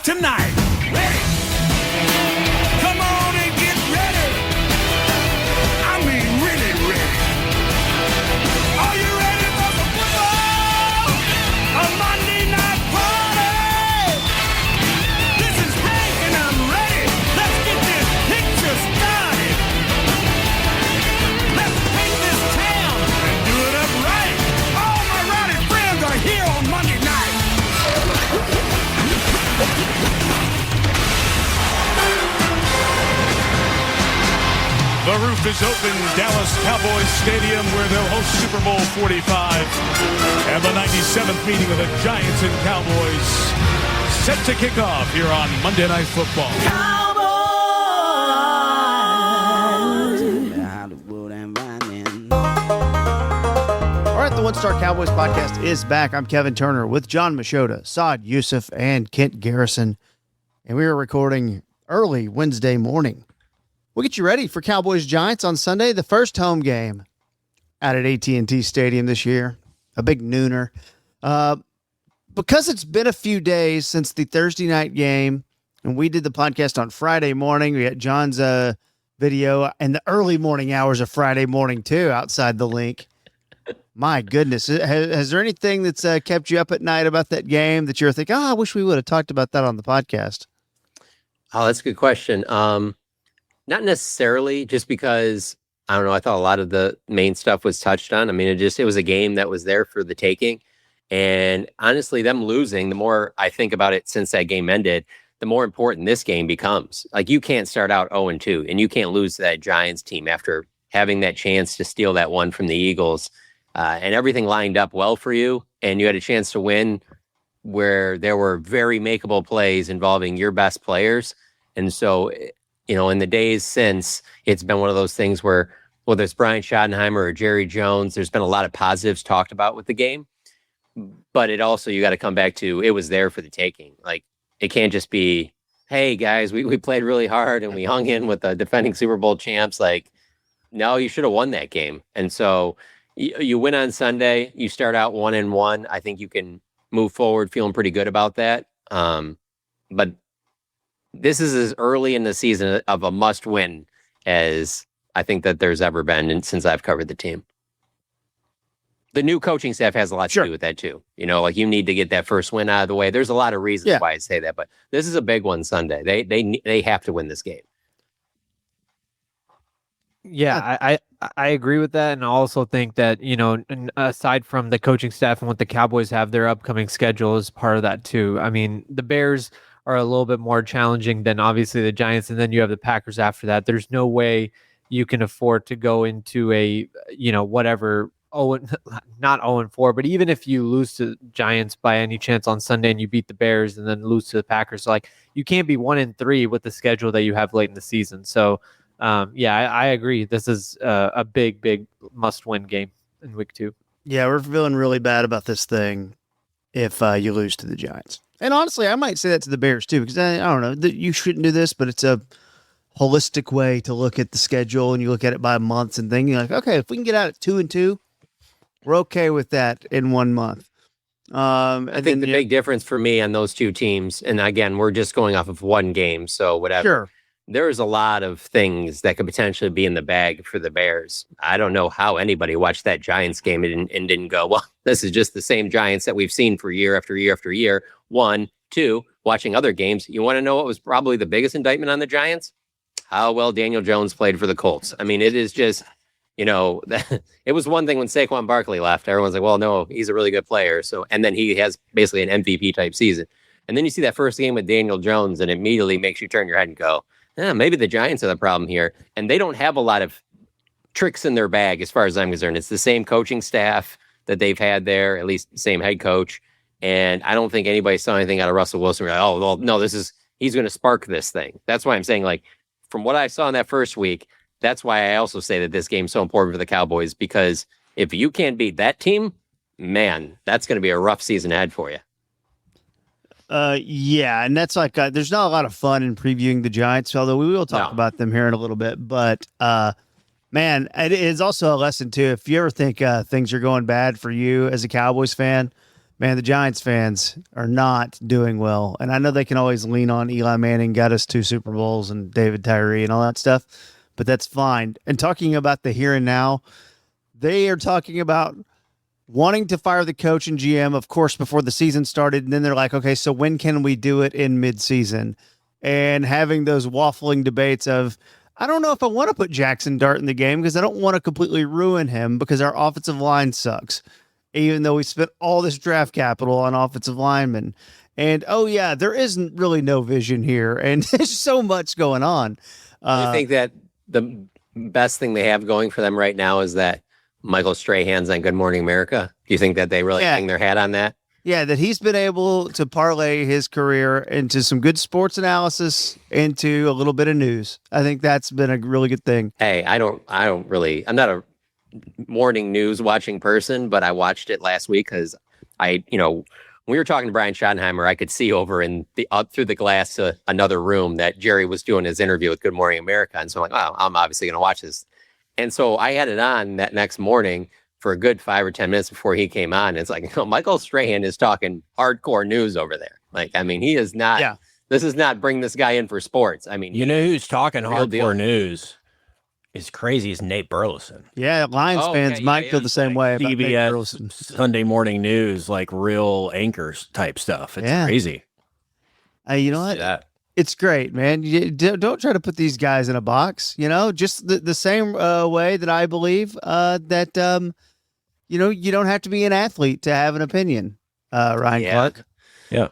tonight. Ready? Come on and get ready. I mean, really ready. Are you ready for some football? A Monday night party. This is Hank and I'm ready. Let's get this picture started. Let's paint this town and do it up right. All my rowdy friends are here on Monday night. The roof is open, Dallas Cowboys Stadium, where they'll host Super Bowl 45. And the 97th meeting of the Giants and Cowboys set to kick off here on Monday Night Football. All right, the One Star Cowboys podcast is back. I'm Kevin Turner with John Machota, Saad Youssef, and Kent Garrison. And we are recording early Wednesday morning. We'll get you ready for Cowboys-Giants on Sunday, the first home game out at AT&T Stadium this year, a big nooner. Because it's been a few days since the Thursday night game, and we did the podcast on Friday morning, we got John's video and the early morning hours of Friday morning, too, outside the link. My goodness. Has there anything that's kept you up at night about that game that you're thinking, I wish we would have talked about that on the podcast? Oh, that's a good question. Not necessarily, just because, I don't know, I thought a lot of the main stuff was touched on. I mean, it was a game that was there for the taking. And honestly, them losing, the more I think about it since that game ended, the more important this game becomes. Like, you can't start out 0-2, and you can't lose to that Giants team after having that chance to steal that one from the Eagles. And everything lined up well for you, and you had a chance to win where there were very makeable plays involving your best players. And so, in the days since, it's been one of those things where, whether it's Brian Schottenheimer or Jerry Jones, there's been a lot of positives talked about with the game. But it also, you got to come back to, it was there for the taking. Like, it can't just be, hey, guys, we played really hard and we hung in with the defending Super Bowl champs. Like, no, you should have won that game. And so you win on Sunday, you start out 1-1. I think you can move forward feeling pretty good about that. But this is as early in the season of a must win as I think that there's ever been since I've covered the team. The new coaching staff has a lot to do with that too. Like, you need to get that first win out of the way. There's a lot of reasons why I say that, but this is a big one Sunday. They have to win this game. Yeah, I agree with that. And I also think that, aside from the coaching staff and what the Cowboys have, their upcoming schedule is part of that too. I mean, the Bears are a little bit more challenging than obviously the Giants, and then you have the Packers after that. There's no way you can afford to go into a, whatever, not 0-4, but even if you lose to Giants by any chance on Sunday and you beat the Bears and then lose to the Packers, like, you can't be 1-3 with the schedule that you have late in the season. So, I agree. This is a big must-win game in week 2. Yeah, we're feeling really bad about this thing if you lose to the Giants. And honestly, I might say that to the Bears too, because I don't know, you shouldn't do this, but it's a holistic way to look at the schedule, and you look at it by months and think, you're like, okay, if we can get out at 2-2, we're okay with that in 1 month. I think the big difference for me on those two teams, and again, we're just going off of one game, so whatever. Sure. There's a lot of things that could potentially be in the bag for the Bears. I don't know how anybody watched that Giants game and didn't go, well, this is just the same Giants that we've seen for year after year after year. 1, 2, watching other games. You want to know what was probably the biggest indictment on the Giants? How well Daniel Jones played for the Colts. I mean, it is just, it was one thing when Saquon Barkley left. Everyone's like, well, no, he's a really good player. So, and then he has basically an MVP type season. And then you see that first game with Daniel Jones, and it immediately makes you turn your head and go, maybe the Giants are the problem here. And they don't have a lot of tricks in their bag as far as I'm concerned. It's the same coaching staff that they've had there, at least the same head coach. And I don't think anybody saw anything out of Russell Wilson. Like, oh, well, no, he's going to spark this thing. That's why I'm saying, like, from what I saw in that first week, that's why I also say that this game's so important for the Cowboys, because if you can't beat that team, man, that's going to be a rough season ahead for you. Yeah, and that's like, there's not a lot of fun in previewing the Giants, although we will talk about them here in a little bit. But, man, it is also a lesson, too. If you ever think things are going bad for you as a Cowboys fan, Man, the Giants fans are not doing well. And I know they can always lean on Eli Manning, got us 2 Super Bowls, and David Tyree and all that stuff, but that's fine. And talking about the here and now, they are talking about wanting to fire the coach and GM, of course, before the season started. And then they're like, okay, so when can we do it in midseason? And having those waffling debates of, I don't know if I want to put Jackson Dart in the game because I don't want to completely ruin him because our offensive line sucks, even though we spent all this draft capital on offensive linemen. And, oh, yeah, there isn't really no vision here. And there's so much going on. I think that the best thing they have going for them right now is that Michael Strahan's on Good Morning America. Do you think that they really hang their hat on that? Yeah, that he's been able to parlay his career into some good sports analysis, into a little bit of news. I think that's been a really good thing. Hey, I'm not a morning news watching person, but I watched it last week because when we were talking to Brian Schottenheimer, I could see over up through the glass to another room that Jerry was doing his interview with Good Morning America. And so I'm like, oh, I'm obviously going to watch this. And so I had it on that next morning for a good 5 or 10 minutes before he came on. It's like, Michael Strahan is talking hardcore news over there. Like, I mean, he is not. Yeah. This is not bring this guy in for sports. I mean, who's talking hardcore news is crazy as Nate Burleson. Yeah, Lions fans might feel the same way about Nate Burleson. Sunday morning news, like real anchors type stuff. It's crazy. You know what? It's great, man. You don't try to put these guys in a box, just the same way that I believe that, you don't have to be an athlete to have an opinion, Ryan Clark. Yeah.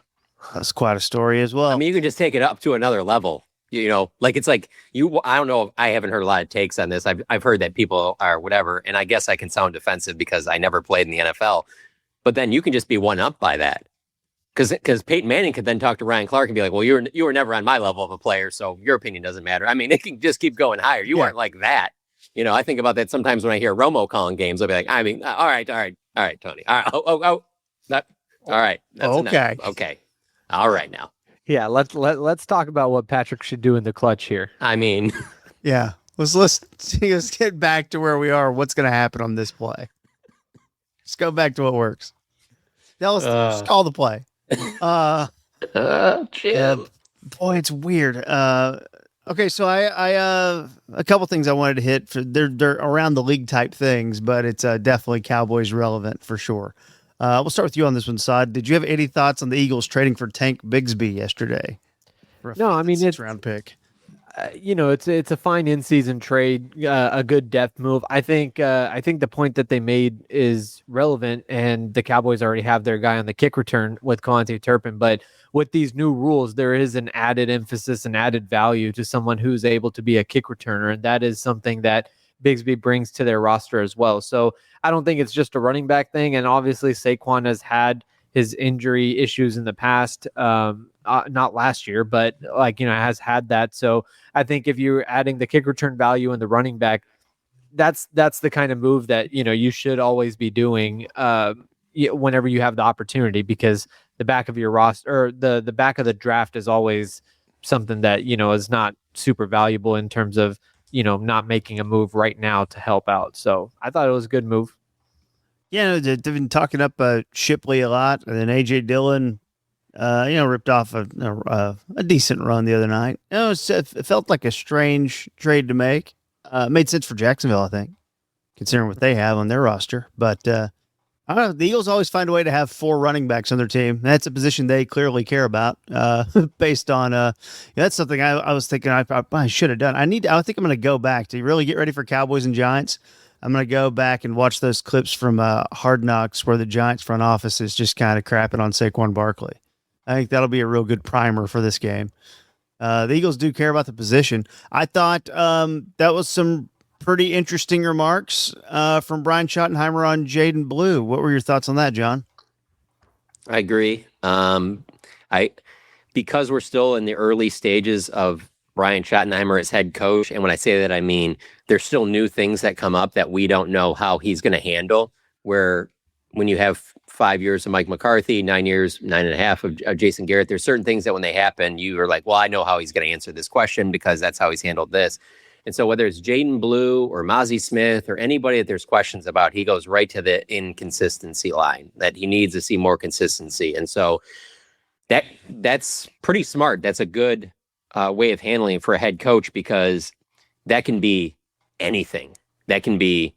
That's quite a story as well. I mean, you can just take it up to another level, it's like I don't know. I haven't heard a lot of takes on this. I've heard that people are whatever. And I guess I can sound defensive because I never played in the NFL, but then you can just be one up by that. Because Peyton Manning could then talk to Ryan Clark and be like, well, you were never on my level of a player, so your opinion doesn't matter. I mean, it can just keep going higher. You aren't like that. I think about that sometimes when I hear Romo calling games. I'll be like, I mean, all right, Tony. All right. All right. That's okay. Enough. Okay. All right now. Yeah, let's talk about what Patrick should do in the clutch here. I mean, yeah. Let's get back to where we are. What's going to happen on this play? Let's go back to what works. Now let's call the play. Jim. Boy, it's weird. Okay, so I a couple things I wanted to hit. They're around the league type things, but it's definitely Cowboys relevant for sure. We'll start with you on this one, Saad. Did you have any thoughts on the Eagles trading for Tank Bigsby yesterday? No, I mean it's round pick. It's a fine in-season trade, a good depth move. I think the point that they made is relevant, and the Cowboys already have their guy on the kick return with Conte Turpin. But with these new rules, there is an added emphasis and added value to someone who's able to be a kick returner, and that is something that Bigsby brings to their roster as well. So I don't think it's just a running back thing, and obviously Saquon has had his injury issues in the past, not last year, but has had that. So I think if you're adding the kick return value and the running back, that's the kind of move that, you should always be doing whenever you have the opportunity, because the back of your roster or the back of the draft is always something that, is not super valuable in terms of, not making a move right now to help out. So I thought it was a good move. Yeah, they've been talking up Shipley a lot, and then AJ Dillon, ripped off a decent run the other night. It felt like a strange trade to make. It made sense for Jacksonville, I think, considering what they have on their roster. But I don't know. The Eagles always find a way to have 4 running backs on their team. That's a position they clearly care about. Based on that's something I was thinking I should have done. I think I'm going to go back to really get ready for Cowboys and Giants. I'm going to go back and watch those clips from Hard Knocks where the Giants front office is just kind of crapping on Saquon Barkley. I think that'll be a real good primer for this game. The Eagles do care about the position. I thought that was some pretty interesting remarks from Brian Schottenheimer on Jaden Blue. What were your thoughts on that, John? I agree. Because we're still in the early stages of Brian Schottenheimer as head coach, and when I say that, I mean there's still new things that come up that we don't know how he's going to handle. Where when you have 5 years of Mike McCarthy, 9.5 of Jason Garrett, there's certain things that when they happen, you are like, well, I know how he's going to answer this question because that's how he's handled this. And so whether it's Jaden Blue or Mozzie Smith or anybody that there's questions about, he goes right to the inconsistency line, that he needs to see more consistency. And so that's pretty smart. That's a good way of handling for a head coach, because that can be anything. That can be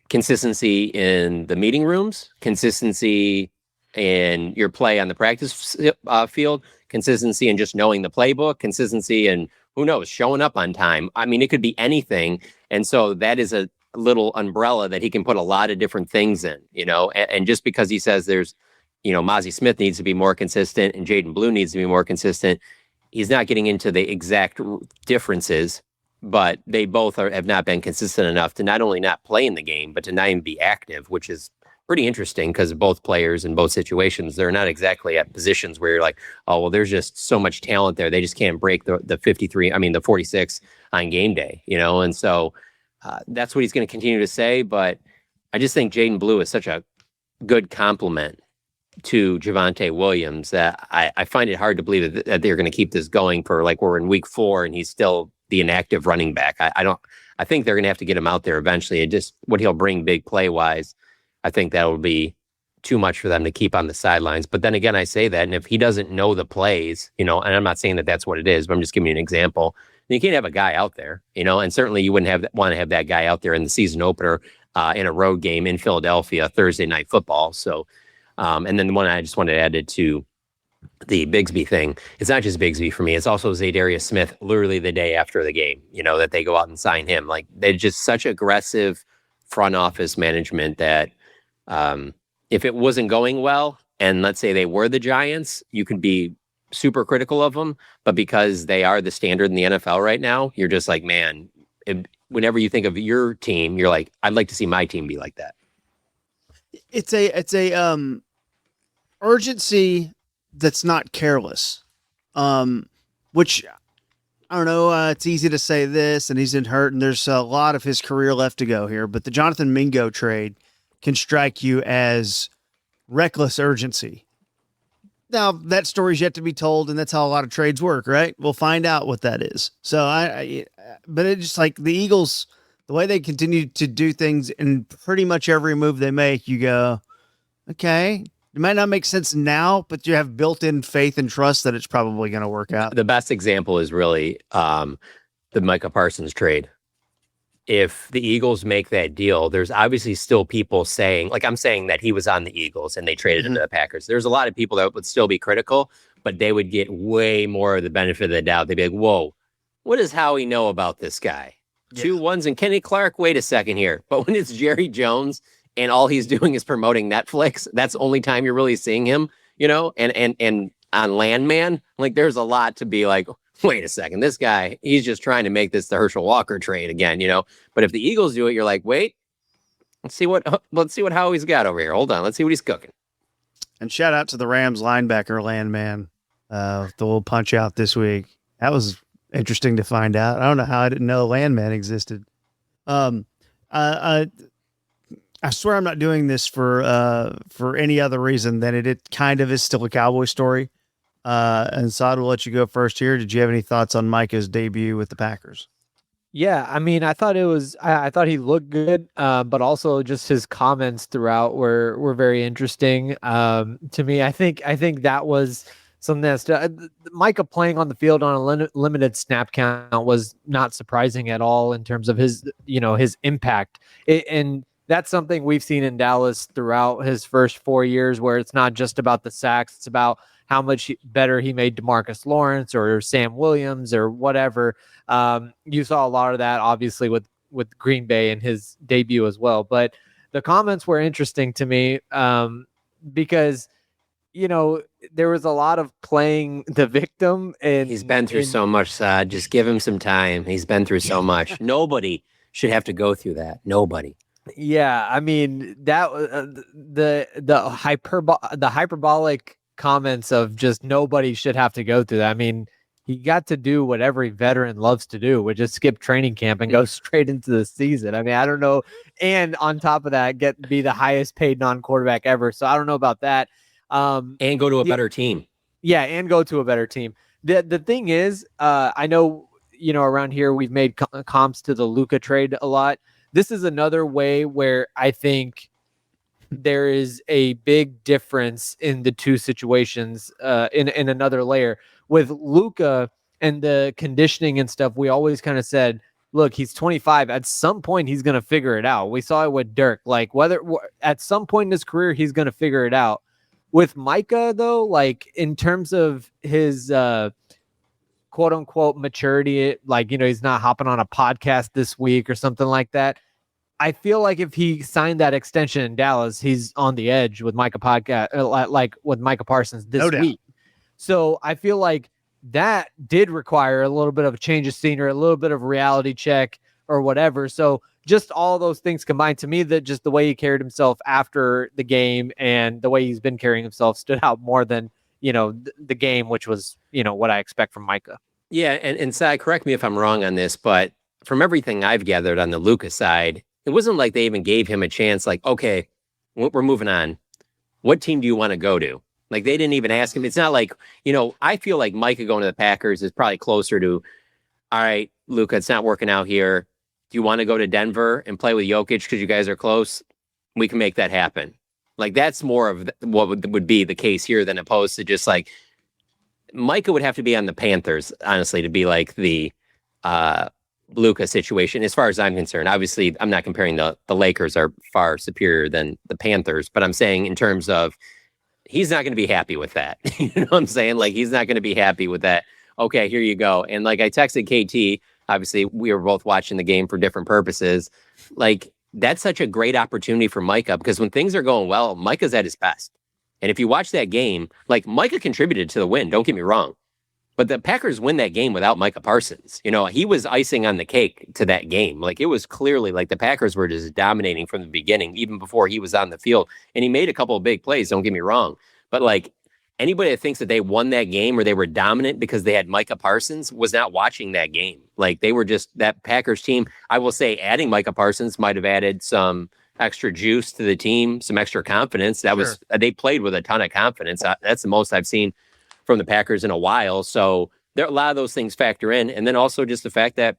consistency in the meeting rooms, consistency in your play on the practice field, consistency in just knowing the playbook, consistency in, who knows, showing up on time. I mean, it could be anything. And so that is a little umbrella that he can put a lot of different things in, and just because he says there's, Mozzie Smith needs to be more consistent and Jaden Blue needs to be more consistent, he's not getting into the exact differences, but they both have not been consistent enough to not only not play in the game, but to not even be active, which is pretty interesting, because both players in both situations, they're not exactly at positions where you're like, oh, well, there's just so much talent there. They just can't break the 46 on game day, And so that's what he's going to continue to say. But I just think Jaden Blue is such a good compliment to Javonte Williams that I find it hard to believe that they're going to keep this going for, like, we're in week 4 and he's still the inactive running back. I think they're going to have to get him out there eventually. And just what he'll bring big play wise, I think that will be too much for them to keep on the sidelines. But then again, I say that, and if he doesn't know the plays, and I'm not saying that that's what it is, but I'm just giving you an example. Then you can't have a guy out there, and certainly you wouldn't want to have that guy out there in the season opener in a road game in Philadelphia, Thursday Night Football. So, and then the one I just wanted to add it to the Bigsby thing. It's not just Bigsby for me. It's also Zadarius Smith, literally the day after the game, that they go out and sign him. Like, they're just such aggressive front office management that if it wasn't going well, and let's say they were the Giants, you could be super critical of them. But because they are the standard in the NFL right now, you're just like, man, whenever you think of your team, you're like, I'd like to see my team be like that. It's a urgency that's not careless, which I don't know. It's easy to say this, and he's been hurt, and there's a lot of his career left to go here. But the Jonathan Mingo trade can strike you as reckless urgency. Now, that story's yet to be told, and that's how a lot of trades work, right? We'll find out what that is. So but it's just like the Eagles, the way they continue to do things in pretty much every move they make, you go, okay, it might not make sense now, but you have built-in faith and trust that it's probably going to work out. The best example is really the Micah Parsons trade. If the Eagles make that deal, there's obviously still people saying, like I'm saying, that he was on the Eagles and they traded him to the Packers. There's a lot of people that would still be critical, but they would get way more of the benefit of the doubt. They'd be like, whoa, what does Howie know about this guy? Yeah. 2 1s and Kenny Clark, wait a second here. But when it's Jerry Jones and all he's doing is promoting Netflix, that's the only time you're really seeing him, and on Landman, like, there's a lot to be like, wait a second, this guy, he's just trying to make this the Herschel Walker trade again, But if the Eagles do it, you're like, wait, let's see what Howie's got over here. Hold on, let's see what he's cooking. And shout out to the Rams linebacker Landman, the little punch out this week. That was interesting to find out. I don't know how I didn't know Landman existed. I swear I'm not doing this for any other reason than it kind of is still a Cowboy story. And Saad, we'll let you go first here. Did you have any thoughts on Micah's debut with the Packers? Yeah, I mean, I thought I thought he looked good, but also just his comments throughout were very interesting to me. I think that was something that's Micah playing on the field on a limited snap count was not surprising at all in terms of his impact. And that's something we've seen in Dallas throughout his first 4 years, where it's not just about the sacks, it's about how much better he made DeMarcus Lawrence or Sam Williams or whatever. You saw a lot of that, obviously, with Green Bay in his debut as well. But the comments were interesting to me because, there was a lot of playing the victim. And he's been through so much, Saad. Just give him some time. He's been through so much. Nobody should have to go through that. Nobody. Yeah, I mean, that the hyperbolic comments of just nobody should have to go through that. I mean, he got to do what every veteran loves to do, which is skip training camp and go straight into the season. I mean, I don't know. And on top of that, be the highest paid non-quarterback ever. So I don't know about that. And go to a better team. Yeah, and go to a better team. The thing is, I know, around here we've made comps to the Luka trade a lot. This is another way where I think there is a big difference in the two situations in another layer. With Luka and the conditioning and stuff, we always kind of said, look, he's 25. At some point, he's going to figure it out. We saw it with Dirk. Like, whether at some point in his career, he's going to figure it out. With Micah, though, like, in terms of his quote unquote maturity, like, he's not hopping on a podcast this week or something like that. I feel like if he signed that extension in Dallas, he's on the edge with Micah with Micah Parsons this week. So I feel like that did require a little bit of a change of scenery, a little bit of reality check or whatever. So just all those things combined, to me, that just the way he carried himself after the game and the way he's been carrying himself stood out more than, the game, which was, what I expect from Micah. Yeah. And Sai, correct me if I'm wrong on this, but from everything I've gathered on the Luka side, it wasn't like they even gave him a chance, like, okay, we're moving on. What team do you want to go to? Like, they didn't even ask him. It's not like, I feel like Micah going to the Packers is probably closer to, all right, Luka, it's not working out here. Do you want to go to Denver and play with Jokic because you guys are close? We can make that happen. Like, that's more of what would be the case here than opposed to just like, Micah would have to be on the Panthers, honestly, to be like the Luka situation, as far as I'm concerned. Obviously, I'm not comparing the Lakers are far superior than the Panthers, but I'm saying in terms of he's not going to be happy with that. You know what I'm saying? Like, he's not going to be happy with that. Okay, here you go. And like I texted KT, obviously we were both watching the game for different purposes. Like, that's such a great opportunity for Micah, because when things are going well, Micah's at his best. And if you watch that game, like, Micah contributed to the win, don't get me wrong. But the Packers win that game without Micah Parsons. He was icing on the cake to that game. Like, it was clearly like the Packers were just dominating from the beginning, even before he was on the field. And he made a couple of big plays, don't get me wrong. But like, anybody that thinks that they won that game or they were dominant because they had Micah Parsons was not watching that game. Like, they were just, that Packers team, I will say, adding Micah Parsons might have added some extra juice to the team, some extra confidence. That was, they played with a ton of confidence. That's the most I've seen from the Packers in a while. So there a lot of those things factor in. And then also just the fact that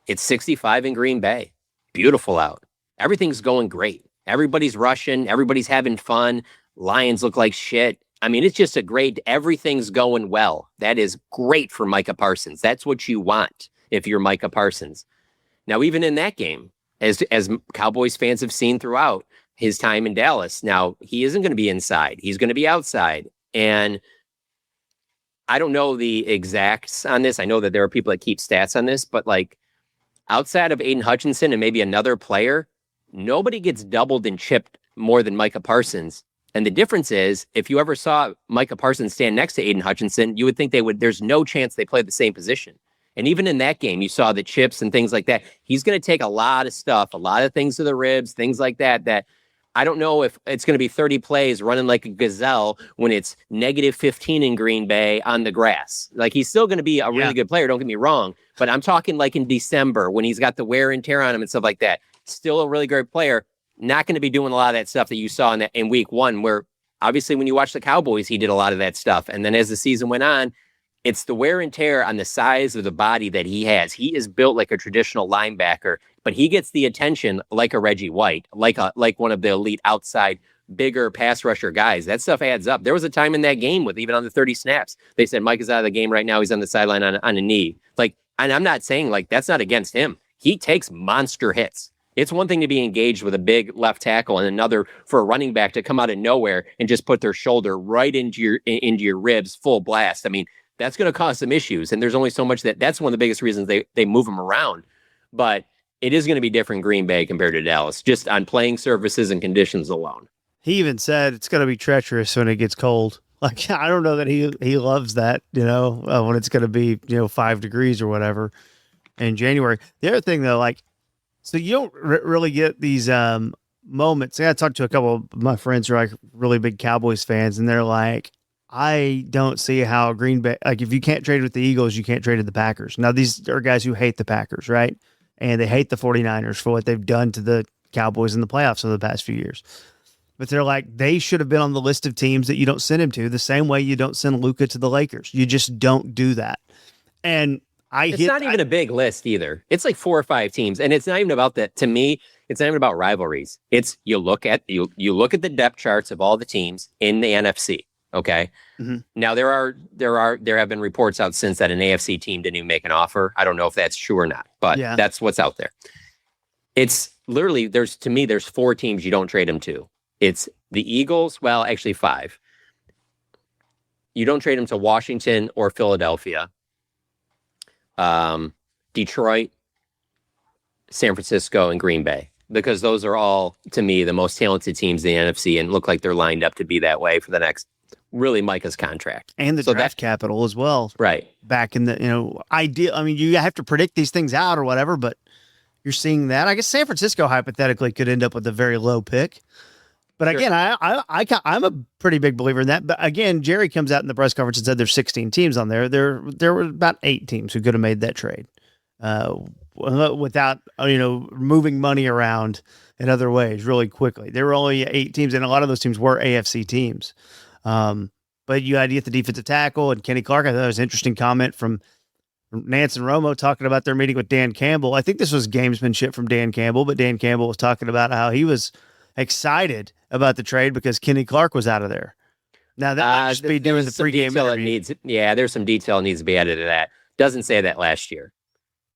it's 65 in Green Bay. Beautiful out. Everything's going great. Everybody's rushing. Everybody's having fun. Lions look like shit. I mean, it's just everything's going well. That is great for Micah Parsons. That's what you want if you're Micah Parsons. Now, even in that game, as Cowboys fans have seen throughout his time in Dallas, now he isn't going to be inside. He's going to be outside. And I don't know the exacts on this. I know that there are people that keep stats on this, but like, outside of Aiden Hutchinson and maybe another player, nobody gets doubled and chipped more than Micah Parsons. And the difference is, if you ever saw Micah Parsons stand next to Aiden Hutchinson, you would think there's no chance they play the same position. And even in that game, you saw the chips and things like that. He's going to take a lot of stuff, a lot of things to the ribs, things like that I don't know if it's going to be 30 plays running like a gazelle when it's negative 15 in Green Bay on the grass. Like, he's still going to be a really good player, don't get me wrong. But I'm talking like in December when he's got the wear and tear on him and stuff like that. Still a really great player. Not going to be doing a lot of that stuff that you saw in week one, where obviously when you watch the Cowboys, he did a lot of that stuff. And then as the season went on, it's the wear and tear on the size of the body that he has. He is built like a traditional linebacker, but he gets the attention like a Reggie White, like one of the elite outside, bigger pass rusher guys. That stuff adds up. There was a time in that game with even on the 30 snaps, they said Mike is out of the game right now. He's on the sideline on a knee. Like, and I'm not saying like that's not against him. He takes monster hits. It's one thing to be engaged with a big left tackle and another for a running back to come out of nowhere and just put their shoulder right into your ribs, full blast. I mean, that's going to cause some issues. And there's only so much that's one of the biggest reasons they move him around. But it is going to be different in Green Bay compared to Dallas, just on playing surfaces and conditions alone. He even said it's going to be treacherous when it gets cold. Like, I don't know that he loves that, when it's going to be, 5 degrees or whatever in January. The other thing, though, like, so you don't really get these moments. I talked to a couple of my friends who are like really big Cowboys fans, and they're like, I don't see how Green Bay, like, if you can't trade with the Eagles, you can't trade with the Packers. Now, these are guys who hate the Packers, right? And they hate the 49ers for what they've done to the Cowboys in the playoffs over the past few years. But they're like, they should have been on the list of teams that you don't send him to, the same way you don't send Luka to the Lakers. You just don't do that. And It's not even a big list either. It's like 4 or 5 teams, and it's not even about that. To me, it's not even about rivalries. It's you look at the depth charts of all the teams in the NFC. Okay. Mm-hmm. Now there have been reports out since that an AFC team didn't even make an offer. I don't know if that's true or not, but that's what's out there. It's literally there's 4 teams you don't trade them to. It's the Eagles. Well, actually 5. You don't trade them to Washington or Philadelphia. Detroit, San Francisco, and Green Bay, because those are all, to me, the most talented teams in the NFC and look like they're lined up to be that way for the next, really, Micah's contract. And the draft capital as well. Right. Back in the, ideal. I mean, you have to predict these things out or whatever, but you're seeing that. I guess San Francisco hypothetically could end up with a very low pick. But again, I'm a pretty big believer in that. But again, Jerry comes out in the press conference and said there's 16 teams on there. There were about 8 teams who could have made that trade without moving money around in other ways really quickly. There were only 8 teams, and a lot of those teams were AFC teams. But you had to get the defensive tackle and Kenny Clark. I thought it was an interesting comment from Nance and Romo talking about their meeting with Dan Campbell. I think this was gamesmanship from Dan Campbell, but Dan Campbell was talking about how he was excited about the trade because Kenny Clark was out of there. Now that might just be doing the pregame interview. There's some detail that needs to be added to that. Doesn't say that last year.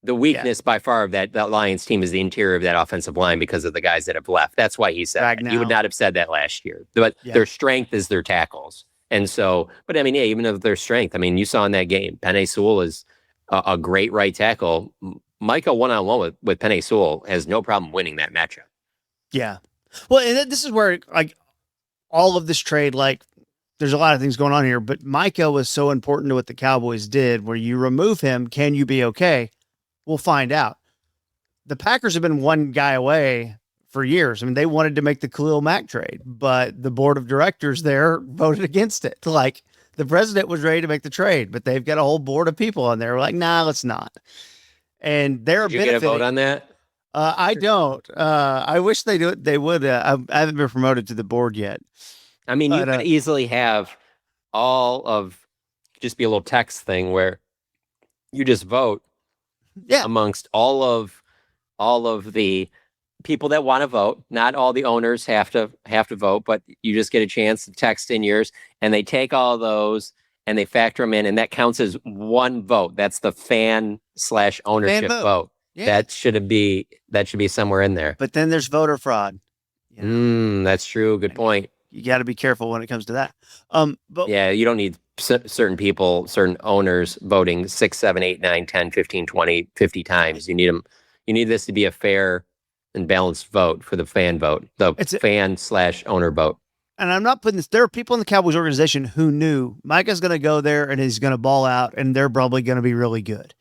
The weakness by far of that Lions team is the interior of that offensive line because of the guys that have left. That's why he said that. He would not have said that last year. But their strength is their tackles. And so, but I mean, even of their strength, I mean, you saw in that game, Penei Sewell is a great right tackle. Micah one-on-one with Penei Sewell has no problem winning that matchup. Yeah. Well, and this is where, like, all of this trade, like, there's a lot of things going on here, but Micah was so important to what the Cowboys did, where you remove him, can you be okay? We'll find out. The Packers have been one guy away for years. I mean, they wanted to make the Khalil Mack trade, but the board of directors there voted against it. Like, the president was ready to make the trade, but they've got a whole board of people on there like, nah, let's not. And they're Did you get a vote on that? I don't. I wish they do. They would. I haven't been promoted to the board yet. I mean, you could easily have just be a little text thing where you just vote amongst all of the people that want to vote. Not all the owners have to vote, but you just get a chance to text in yours, and they take all those and they factor them in, and that counts as one vote. That's the fan/ownership vote. Yeah. That should be somewhere in there. But then there's voter fraud. That's true. Good point. You got to be careful when it comes to that. But you don't need certain people, certain owners voting 6, 7, 8, 9, 10, 15, 20, 50 times. You need them. You need this to be a fair and balanced vote for the fan vote, the fan/owner vote. And I'm not putting this. There are people in the Cowboys organization who knew Micah's going to go there and he's going to ball out, and they're probably going to be really good.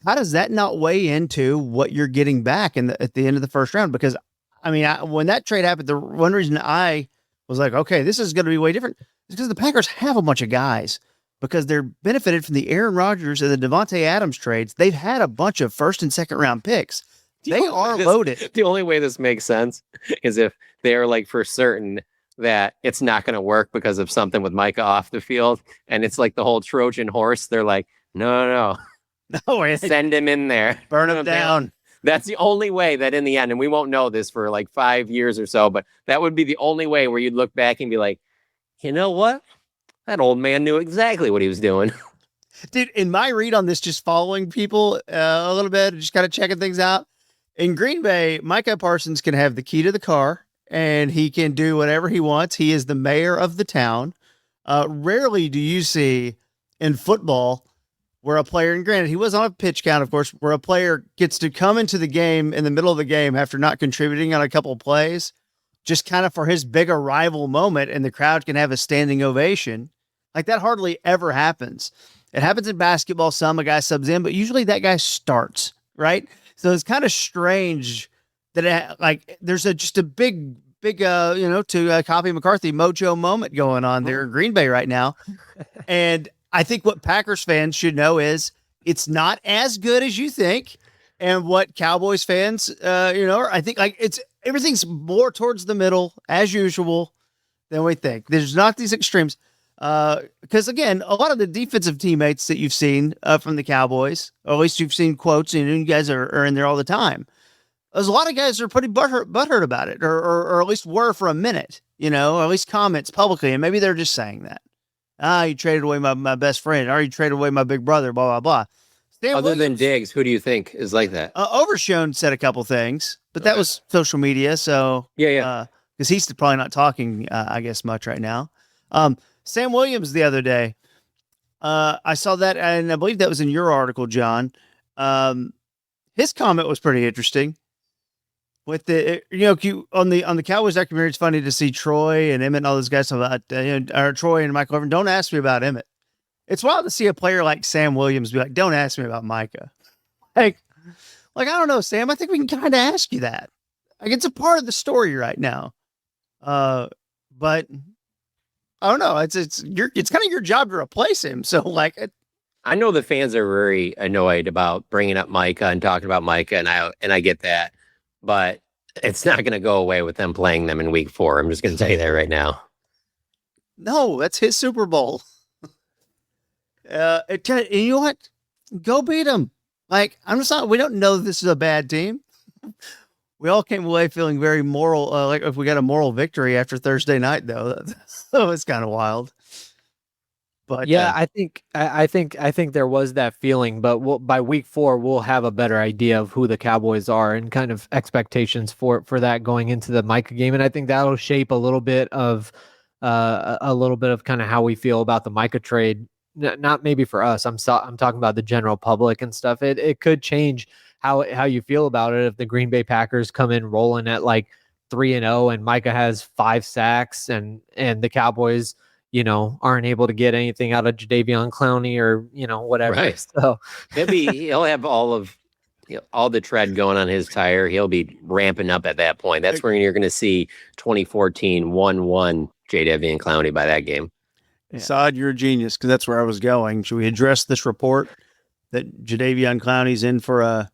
How does that not weigh into what you're getting back at the end of the first round? Because, I mean, when that trade happened, the one reason I was like, okay, this is going to be way different is because the Packers have a bunch of guys because they're benefited from the Aaron Rodgers and the Devontae Adams trades. They've had a bunch of first and second round picks. They are loaded. The only way this makes sense is if they're like for certain that it's not going to work because of something with Micah off the field. And it's like the whole Trojan horse. They're like, no. Send him in there. Burn him down. That's the only way that in the end, and we won't know this for like 5 years or so, but that would be the only way where you'd look back and be like, you know what? That old man knew exactly what he was doing. Dude, in my read on this, just following people a little bit, just kind of checking things out. In Green Bay, Micah Parsons can have the key to the car and he can do whatever he wants. He is the mayor of the town. Rarely do you see in football where a player, and granted, he was on a pitch count, of course, where a player gets to come into the game in the middle of the game after not contributing on a couple of plays, just kind of for his big arrival moment, and the crowd can have a standing ovation. Like, that hardly ever happens. It happens in basketball. Some, a guy subs in, but usually that guy starts, right? So it's kind of strange that there's just a big, to copy McCarthy, mojo moment going on there in Green Bay right now. And I think what Packers fans should know is it's not as good as you think. And what Cowboys fans, I think everything's more towards the middle as usual than we think. There's not these extremes. Because again, a lot of the defensive teammates that you've seen from the Cowboys, or at least you've seen quotes, and you guys are in there all the time. There's a lot of guys that are pretty butthurt about it, or at least were for a minute, or at least comments publicly, and maybe they're just saying that. You traded away my best friend, or you traded away my big brother, blah, blah, blah. Other than Diggs, who do you think is like that? Overshone said a couple things, but that was social media, so yeah. Because he's probably not talking, I guess, much right now. Sam Williams the other day, I saw that, and I believe that was in your article, John. His comment was pretty interesting. With the on the Cowboys documentary, it's funny to see Troy and Emmett and all those guys talk about Troy and Michael Irvin. Don't ask me about Emmett. It's wild to see a player like Sam Williams be like, "Don't ask me about Micah." Like I don't know, Sam. I think we can kind of ask you that. Like it's a part of the story right now. But I don't know. It's kind of your job to replace him. So I know the fans are very annoyed about bringing up Micah and talking about Micah, and I get that, but it's not going to go away with them playing them in week 4. I'm just going to tell you that right now. No, that's his Super Bowl. You know what? Go beat him. I'm just not. We don't know this is a bad team. We all came away feeling very moral, like if we got a moral victory after Thursday night, though. So it's kind of wild. But yeah, I think there was that feeling, but by week 4 we'll have a better idea of who the Cowboys are and kind of expectations for that going into the Micah game, and I think that'll shape a little bit of kind of how we feel about the Micah trade. Not maybe for us. I'm talking about the general public and stuff. It could change how you feel about it if the Green Bay Packers come in rolling at 3-0 and Micah has 5 sacks and the Cowboys aren't able to get anything out of Jadeveon Clowney or whatever. Right. So maybe he'll have all the tread going on his tire. He'll be ramping up at that point. That's when you're going to see 2014 1-1 Jadeveon Clowney by that game. Yeah. Saad, you're a genius because that's where I was going. Should we address this report that Jadeveon Clowney's in for a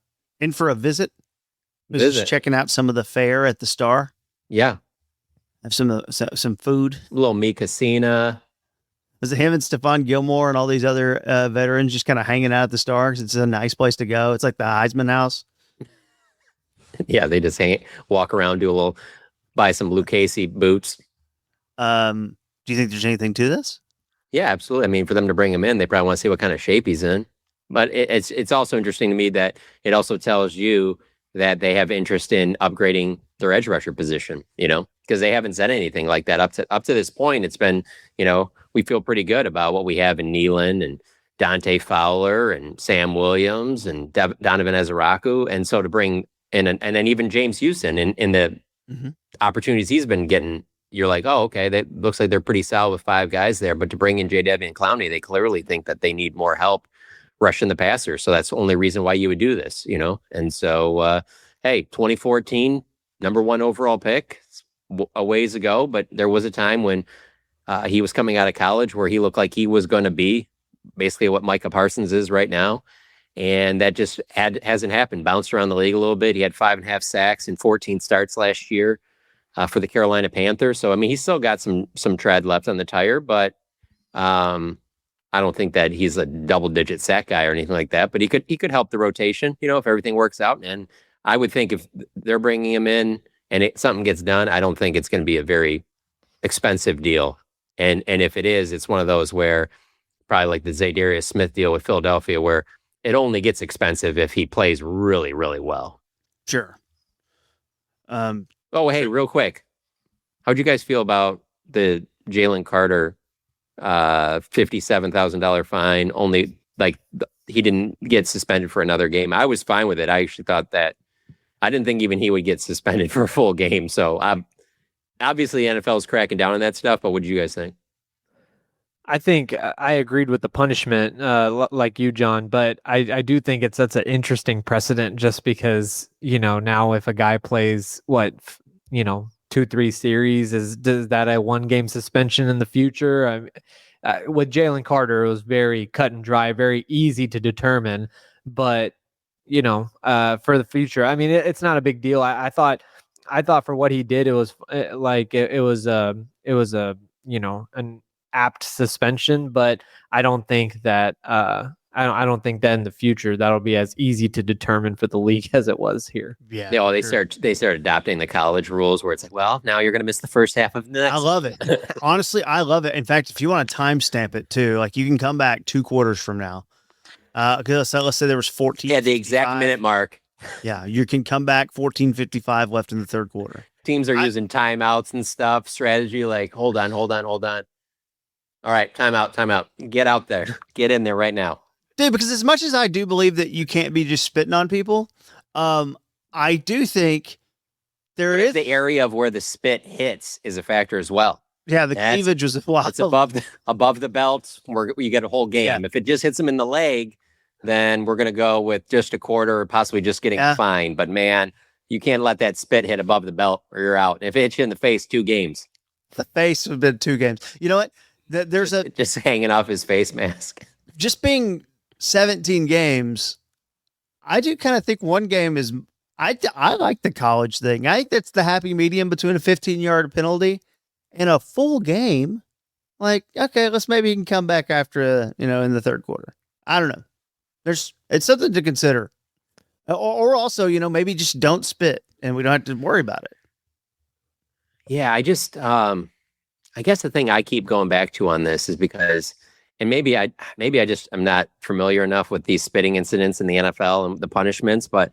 visit? Just checking out some of the fare at the Star. Yeah. Have some food. A little Mika Cena. Was it him and Stephon Gilmore and all these other veterans just kind of hanging out at the Star because it's a nice place to go? It's like the Heisman House. Yeah, they just walk around, buy some Lucchese boots. Do you think there's anything to this? Yeah, absolutely. I mean, for them to bring him in, they probably want to see what kind of shape he's in. But it's also interesting to me that it also tells you that they have interest in upgrading their edge rusher position, because they haven't said anything like that up to this point. It's been, we feel pretty good about what we have in Nealon and Dante Fowler and Sam Williams and Donovan Ezeraku. And so to bring in, and then even James Houston in the opportunities he's been getting, you're like, oh, okay, that looks like they're pretty solid with 5 guys there. But to bring in Jadeveon Clowney, they clearly think that they need more help rushing the passer. So that's the only reason why you would do this, And so, hey, 2014, number 1 overall pick, a ways ago, but there was a time when he was coming out of college where he looked like he was going to be basically what Micah Parsons is right now. And that just hasn't happened. Bounced around the league a little bit. He had 5.5 sacks in 14 starts last year for the Carolina Panthers. So, I mean, he's still got some tread left on the tire, but I don't think that he's a double-digit sack guy or anything like that. But he could help the rotation, if everything works out. And I would think if they're bringing him in and something gets done, I don't think it's going to be a very expensive deal. And if it is, it's one of those where probably like the Zadarius Smith deal with Philadelphia, where it only gets expensive if he plays really, really well. Sure. Oh, hey, real quick. How'd you guys feel about the Jalen Carter $57,000 fine? Only he didn't get suspended for another game. I was fine with it. I actually thought that I didn't think even he would get suspended for a full game. So obviously NFL is cracking down on that stuff, but what did you guys think? I think I agreed with the punishment, like you, John, but I do think it sets an interesting precedent just because, now if a guy plays 2-3 series, does that a 1-game suspension in the future? With Jalen Carter, it was very cut and dry, very easy to determine, but for the future, I mean, it's not a big deal. I thought for what he did, it was apt suspension, but I don't think that I don't think that in the future that'll be as easy to determine for the league as it was here. Yeah. They start adopting the college rules where it's like, well, now you're going to miss the first half of the next. I love it. Honestly, I love it. In fact, if you want to timestamp it too, like you can come back 2 quarters from now. Because let's say there was 14. Yeah, the exact minute mark. Yeah, you can come back 14:55 left in the third quarter. Teams are using timeouts and stuff, strategy like, hold on. All right, timeout. Get out there. Get in there right now. Dude, because as much as I do believe that you can't be just spitting on people, I do think there is the area of where the spit hits is a factor as well. Yeah, the cleavage was wild. It's above the belt where you get a whole game. Yeah. If it just hits him in the leg, then we're going to go with just a quarter or possibly just getting fined. But man, you can't let that spit hit above the belt or you're out. If it hits you in the face, 2 games. The face would have been 2 games. You know what? There's just hanging off his face mask. Just being 17 games, I do kind of think 1 game is. I like the college thing. I think that's the happy medium between a 15-yard penalty and a full game. Like, okay, let's maybe you can come back after in the third quarter. I don't know. It's something to consider, or also maybe just don't spit and we don't have to worry about it. Yeah, I just I guess the thing I keep going back to on this is because. And maybe I'm not familiar enough with these spitting incidents in the NFL and the punishments, but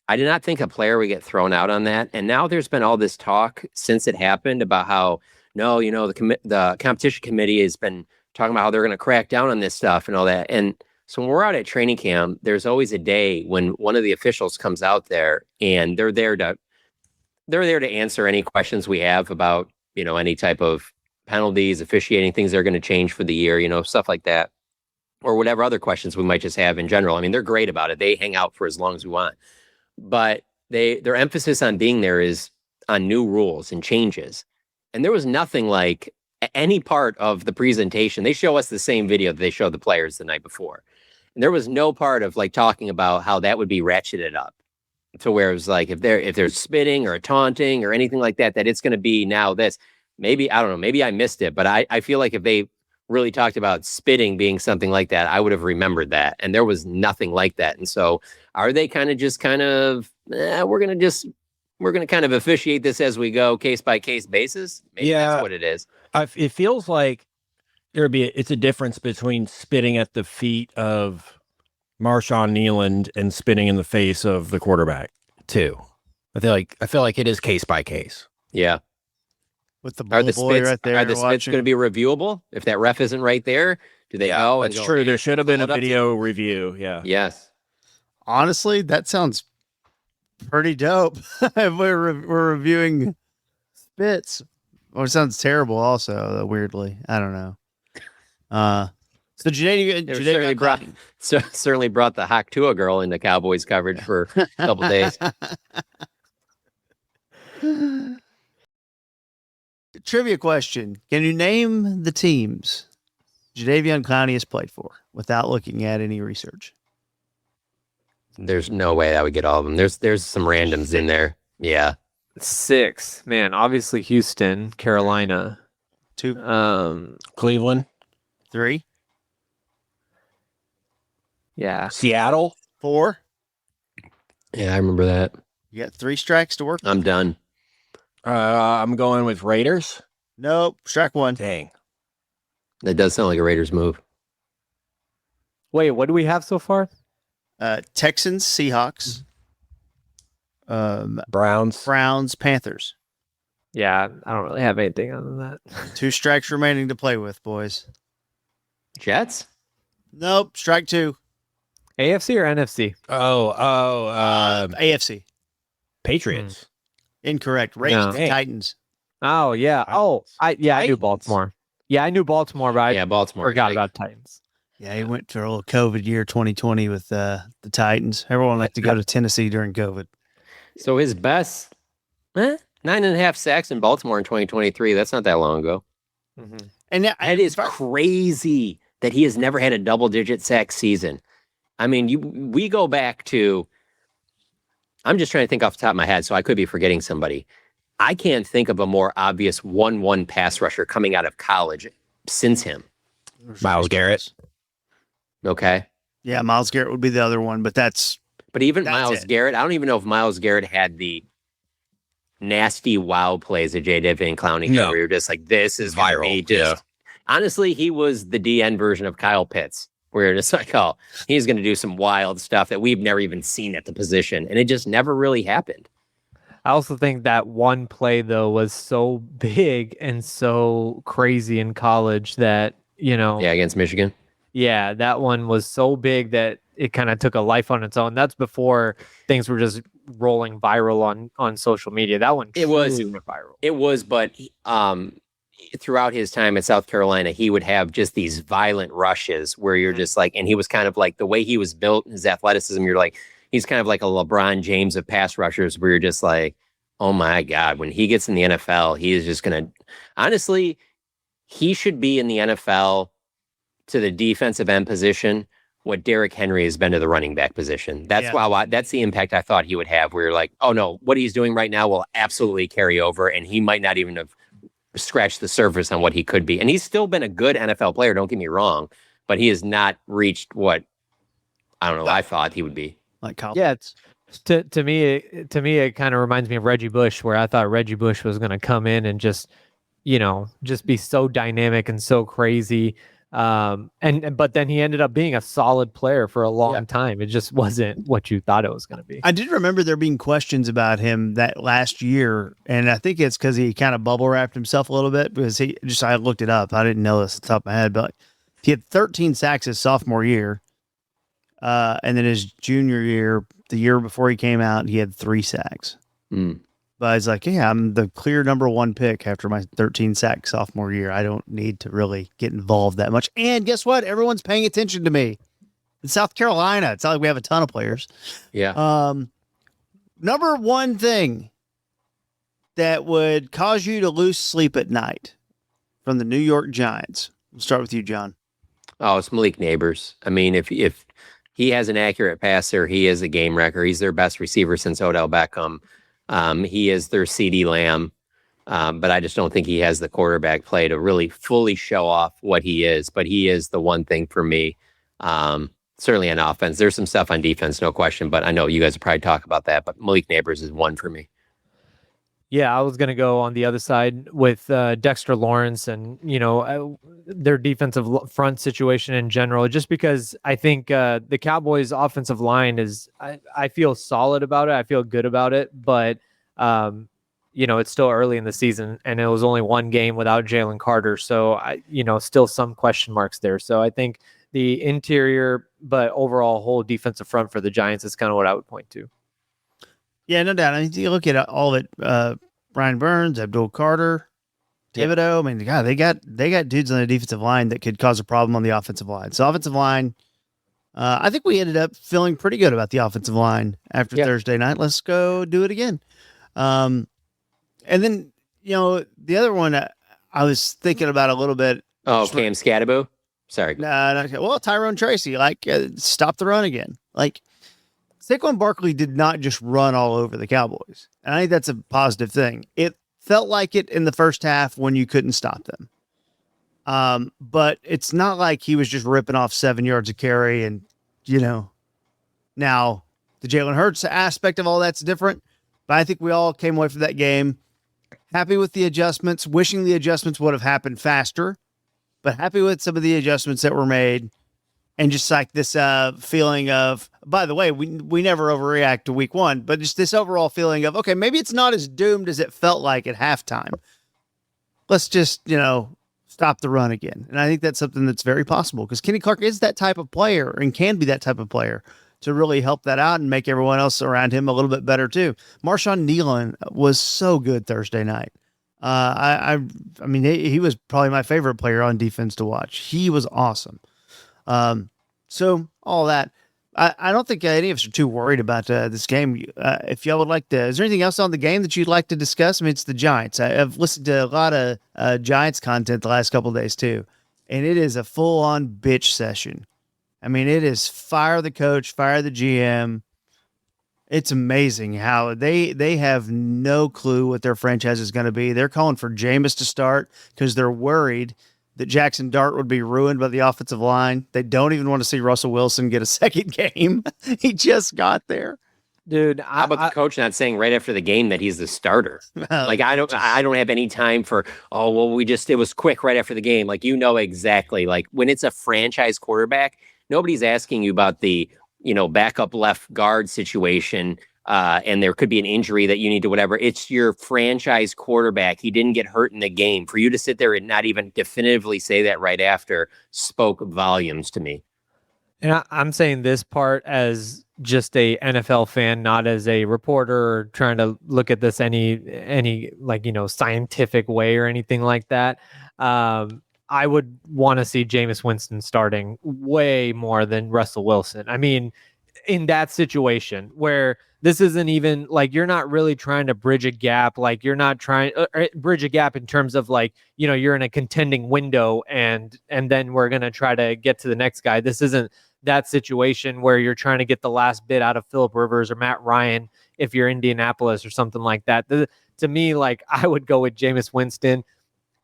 I did not think a player would get thrown out on that. And now there's been all this talk since it happened about how the competition committee has been talking about how they're going to crack down on this stuff and all that. And so when we're out at training camp, there's always a day when one of the officials comes out there and they're there to answer any questions we have about any type of penalties, officiating, things they're going to change for the year, stuff like that, or whatever other questions we might just have in general. I mean, they're great about it. They hang out for as long as we want, but their emphasis on being there is on new rules and changes. And there was nothing like any part of the presentation. They show us the same video that they showed the players the night before. And there was no part of like talking about how that would be ratcheted up to where it was like, if there's spitting or taunting or anything like that, that it's going to be now this. Maybe, I don't know, maybe I missed it, but I feel like if they really talked about spitting being something like that, I would have remembered that. And there was nothing like that. And so are they we're going to kind of officiate this as we go, case by case basis? Maybe that's what it is. It feels like it's a difference between spitting at the feet of Marshawn Nealand and spitting in the face of the quarterback too. I feel like it is case by case. Yeah. With the boy right there, are the spits going to be reviewable if that ref isn't right there? Do they go? That's true. There should have been a video review. Yeah. Yes. Honestly, that sounds pretty dope. If we're reviewing spits, or it sounds terrible. Also, weirdly, I don't know. So Jadavion certainly brought the Haktua girl into Cowboys coverage for a couple days. Trivia question. Can you name the teams Jadeveon Clowney has played for without looking at any research? There's no way I would get all of them. There's some randoms in there. Yeah. 6. Man, obviously Houston, Carolina. 2. Cleveland. 3. Yeah. Seattle. 4. Yeah, I remember that. You got 3 strikes to work with. I'm done. I'm going with Raiders. Nope. Strike 1. Dang. That does sound like a Raiders move. Wait, what do we have so far? Texans, Seahawks, Browns, Panthers. Yeah, I don't really have anything other than that. 2 strikes remaining to play with, boys. Jets? Nope. Strike 2. AFC or NFC? AFC. Patriots. Incorrect. Ravens, No. Titans. Oh yeah. I knew Baltimore. Yeah, I knew Baltimore, but I Baltimore. forgot about Titans. Yeah, he went through a little COVID year 2020 with the Titans. Everyone liked to go to Tennessee during COVID. So his best 9.5 sacks in Baltimore in 2023. That's not that long ago. Mm-hmm. And it is crazy that he has never had a double-digit sack season. I mean, we go back to. I'm just trying to think off the top of my head, so I could be forgetting somebody. I can't think of a more obvious 1-1 pass rusher coming out of college since him. Myles Garrett. Okay. Yeah, Myles Garrett would be the other one, but that's Even That's Myles it. Garrett, I don't even know if Myles Garrett had the nasty wow plays of Jay Divian and Clowney. No. Where you're just like, this is gonna be Viral, just. Honestly, he was the DN version of Kyle Pitts, where you're just like, oh, he's going to do some wild stuff that we've never even seen at the position, and it just never really happened. I also think that one play though was so big and so crazy in college that, Yeah, against Michigan. Yeah, that one was so big that it kind of took a life on its own. That's before things were just rolling viral on social media. That one It was truly went viral. It was, but throughout his time at South Carolina, he would have just these violent rushes where you're just like, and he was kind of like the way he was built, his athleticism. You're like, he's kind of like a LeBron James of pass rushers, where you're just like, oh my God, when he gets in the NFL, he is just gonna. Honestly, he should be in the NFL to the defensive end position what Derrick Henry has been to the running back position. That's that's the impact I thought he would have, where you're like, oh no, what he's doing right now will absolutely carry over, and he might not even have scratched the surface on what he could be. And he's still been a good NFL player, don't get me wrong, but he has not reached what I thought he would be. like Kyle. Yeah, it's to me it kind of reminds me of Reggie Bush, where I thought Reggie Bush was going to come in and just be so dynamic and so crazy. But then he ended up being a solid player for a long time. It just wasn't what you thought it was going to be. I did remember there being questions about him that last year, and I think it's because he kind of bubble wrapped himself a little bit, because I looked it up. I didn't know this at the top of my head, but he had 13 sacks his sophomore year. And then his junior year, the year before he came out, he had 3 sacks. But he's like, yeah, I'm the clear number 1 pick after my 13 sack sophomore year. I don't need to really get involved that much. And guess what? Everyone's paying attention to me. In South Carolina, it's not like we have a ton of players. Yeah. Number 1 thing that would cause you to lose sleep at night from the New York Giants. We'll start with you, John. Oh, it's Malik Neighbors. I mean, if he has an accurate passer, he is a game wrecker. He's their best receiver since Odell Beckham. He is their CeeDee Lamb, but I just don't think he has the quarterback play to really fully show off what he is. But he is the one thing for me, certainly on offense. There's some stuff on defense, no question, but I know you guys will probably talk about that. But Malik Neighbors is one for me. Yeah, I was going to go on the other side with Dexter Lawrence and, their defensive front situation in general, just because I think the Cowboys' offensive line is, I feel solid about it. I feel good about it, but, it's still early in the season and it was only 1 game without Jalen Carter. So, still some question marks there. So I think the interior, but overall whole defensive front for the Giants is kind of what I would point to. Yeah, no doubt. I mean, you look at all of it, Brian Burns, Abdul Carter, Thibodeau. I mean, God, they got dudes on the defensive line that could cause a problem on the offensive line. So offensive line, I think we ended up feeling pretty good about the offensive line after Thursday night. Let's go do it again. And then, the other one I was thinking about a little bit. Oh, Cam Scatterbo? Sorry. Well, Tyrone Tracy, stop the run again. Saquon Barkley did not just run all over the Cowboys. And I think that's a positive thing. It felt like it in the first half when you couldn't stop them. But it's not like he was just ripping off 7 yards of carry and, now the Jalen Hurts aspect of all that's different. But I think we all came away from that game happy with the adjustments, wishing the adjustments would have happened faster, but happy with some of the adjustments that were made. And just like this feeling of, by the way, we never overreact to week 1, but just this overall feeling of, okay, maybe it's not as doomed as it felt like at halftime. Let's just, stop the run again. And I think that's something that's very possible because Kenny Clark is that type of player and can be that type of player to really help that out and make everyone else around him a little bit better too. Marshawn Nealon was so good Thursday night. I mean, he was probably my favorite player on defense to watch. He was awesome. So all that, I don't think any of us are too worried about this game. If y'all would like to, is there anything else on the game that you'd like to discuss? I mean, it's the Giants. I've listened to a lot of Giants content the last couple of days too, and it is a full-on bitch session. I mean, it is fire the coach, fire the GM. It's amazing how they have no clue what their franchise is going to be. They're calling for Jameis to start because they're worried that Jackson Dart would be ruined by the offensive line. They don't even want to see Russell Wilson get a second game. He just got there. Dude, How about the coach not saying right after the game that he's the starter? Like I don't have any time for, oh, well, it was quick right after the game. Like, exactly. Like when it's a franchise quarterback, nobody's asking you about the, backup left guard situation. And there could be an injury that you need to whatever. It's your franchise quarterback. He didn't get hurt in the game. For you to sit there and not even definitively say that right after spoke volumes to me. And I'm saying this part as just a NFL fan, not as a reporter or trying to look at this any scientific way or anything like that. I would want to see Jameis Winston starting way more than Russell Wilson. I mean, in that situation where this isn't even like, you're not really trying to bridge a gap. Like you're not trying bridge a gap in terms of like, you're in a contending window and then we're going to try to get to the next guy. This isn't that situation where you're trying to get the last bit out of Phillip Rivers or Matt Ryan if you're Indianapolis or something like that. To me, like I would go with Jameis Winston.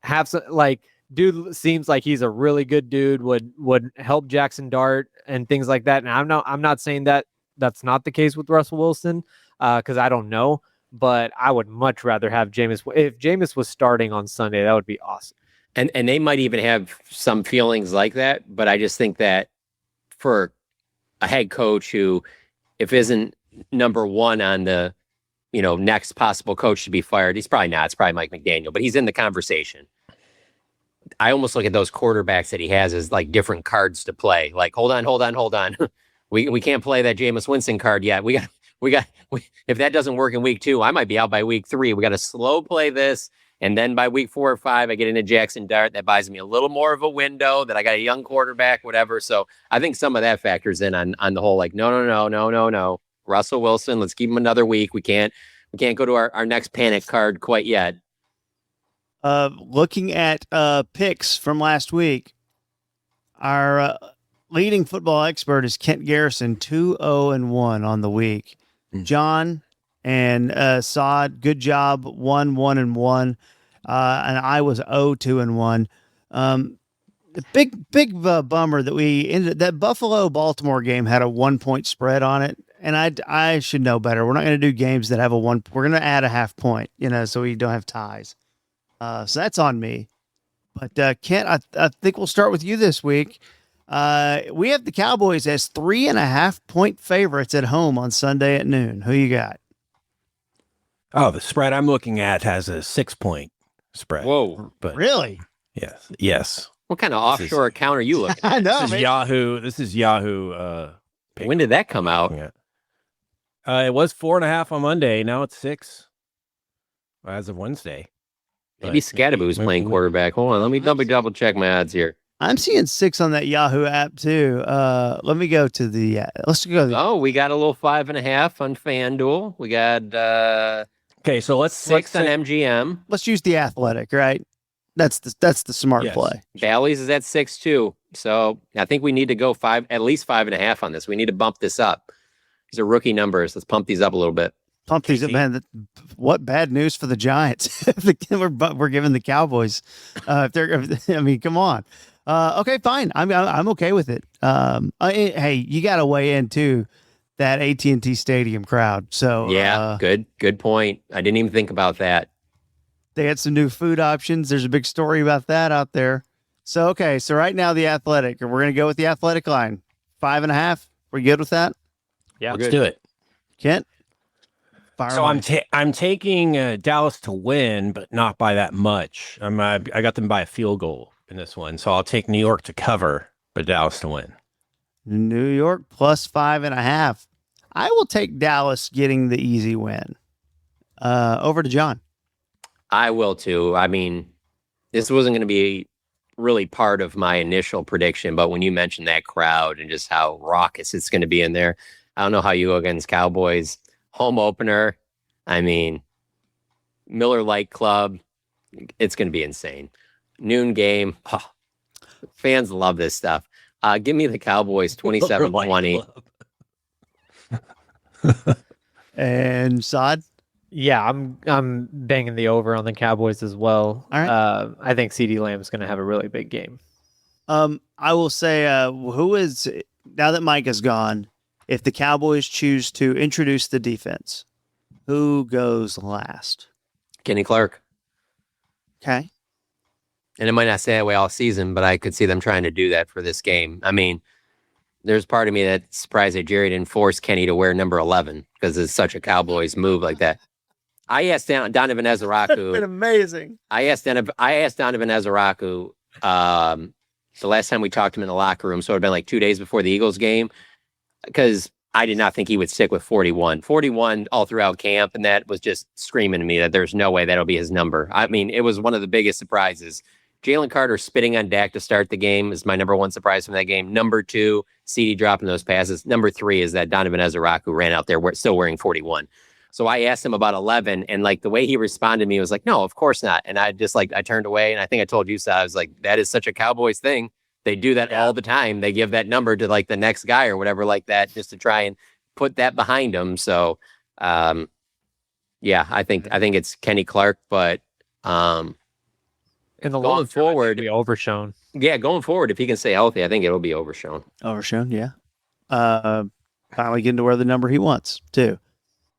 Have some, like, dude seems like he's a really good dude, would help Jackson Dart and things like that. And I'm not saying that that's not the case with Russell Wilson because I don't know, but I would much rather have Jameis. If Jameis was starting on Sunday, that would be awesome. And they might even have some feelings like that, but I just think that for a head coach who, if isn't number one on the, next possible coach to be fired, he's probably not. It's probably Mike McDaniel, but he's in the conversation. I almost look at those quarterbacks that he has as like different cards to play. Like, hold on. we can't play that Jameis Winston card yet. If that doesn't work in week 2, I might be out by week 3. We got to slow play this. And then by week 4 or 5, I get into Jackson Dart. That buys me a little more of a window that I got a young quarterback, whatever. So I think some of that factors in on the whole, like, no. Russell Wilson, let's give him another week. We can't go to our next panic card quite yet. Looking at picks from last week, our leading football expert is Kent Garrison, 2-0-1 on the week. John and Saad, good job, 1-1-1, and I was 0-2-1. The big bummer that we ended that Buffalo-Baltimore game had a 1-point spread on it, and I should know better. We're not going to do games that have we're going to add a half point, so we don't have ties. So that's on me. But Kent, I think we'll start with you this week. We have the Cowboys as 3.5-point favorites at home on Sunday at noon. Who you got? Oh, the spread I'm looking at has a 6-point spread. Whoa. But Really? Yes. What kind of offshore account are you looking at? I know. This is Yahoo. When did that come out? It was 4.5 on Monday. Now it's 6 as of Wednesday. Maybe Scadaboo's playing quarterback. Hold on. Let me double check my odds here. I'm seeing 6 on that Yahoo app too. Let me go to the. Let's go. Oh, we got a little 5.5 on FanDuel. We got okay. So let's 6 on MGM. Let's use the Athletic, right? That's the smart play. Bally's is at 6 too. So I think we need to go at least 5.5 on this. We need to bump this up. These are rookie numbers. Let's pump these up a little bit. Pump these up, man. What bad news for the Giants? We're giving the Cowboys. Come on. Okay, fine. I'm okay with it. Hey, you got to weigh in too, that AT&T Stadium crowd. So yeah, good point. I didn't even think about that. They had some new food options. There's a big story about that out there. So so right now the Athletic, and we're gonna go with the Athletic line, 5.5. We good with that? Yeah, let's do it. Kent. So I'm taking Dallas to win, but not by that much. I got them by a field goal in this one, so I'll take New York to cover, but Dallas to win. New York plus 5.5. I will take Dallas getting the easy win. Over to John. I will too. I mean, this wasn't going to be really part of my initial prediction, but when you mentioned that crowd and just how raucous it's going to be in there, I don't know how you go against Cowboys. Home opener. I mean, Miller Lite Club. It's going to be insane. Noon game. Oh, fans love this stuff. Give me the Cowboys 27-20. And Saad? Yeah, I'm banging the over on the Cowboys as well. All right. I think CeeDee Lamb's going to have a really big game. I will say, who is now that Mike is gone? If the Cowboys choose to introduce the defense, who goes last? Kenny Clark. Okay. And it might not stay that way all season, but I could see them trying to do that for this game. I mean, there's part of me that's surprised that Jerry didn't force Kenny to wear number 11 because it's such a Cowboys move like that. I asked Donovan Ezeraku. Been amazing. I asked Donovan Ezeraku the last time we talked to him in the locker room, so it had been like 2 days before the Eagles game, because I did not think he would stick with 41. 41 all throughout camp, and that was just screaming to me that there's no way that'll be his number. I mean, it was one of the biggest surprises. Jalen Carter spitting on Dak to start the game is my number one surprise from that game. Number two, CD dropping those passes. Number three is that Donovan Ezeraku ran out there still wearing 41. So I asked him about 11, and like the way he responded to me was like, no, of course not. And I just I turned away, and I think I told you so. I was like, that is such a Cowboys thing. They do that all the time. They give that number to like the next guy or whatever like that, just to try and put that behind them. So, yeah, I think it's Kenny Clark, but In the going long forward, be overshown. yeah, going forward, if he can stay healthy, I think it'll be overshown. Overshown, yeah. Finally getting to wear the number he wants, too.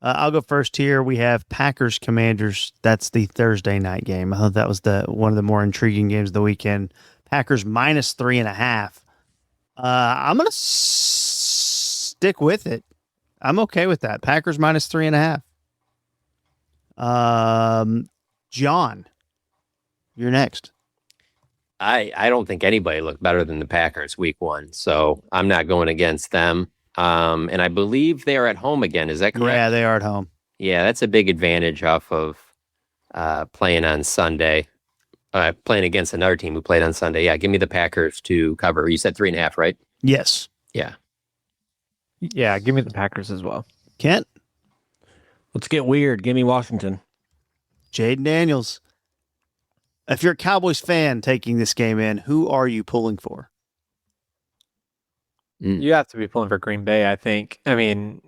I'll go first here. We have Packers Commanders. That's the Thursday night game. I thought that was one of the more intriguing games of the weekend. Packers minus 3.5. I'm going to stick with it. I'm okay with that. Packers minus 3.5. John, you're next. I don't think anybody looked better than the Packers week one, so I'm not going against them. And I believe they are at home again. Is that correct? Yeah, they are at home. Yeah, that's a big advantage off of playing on Sunday. Playing against another team who played on Sunday. Yeah, give me the Packers to cover. You said 3.5, right? Yes. Yeah. Yeah, give me the Packers as well. Kent? Let's get weird. Give me Washington. Jaden Daniels. If you're a Cowboys fan taking this game in, who are you pulling for? You have to be pulling for Green Bay, I think. I mean,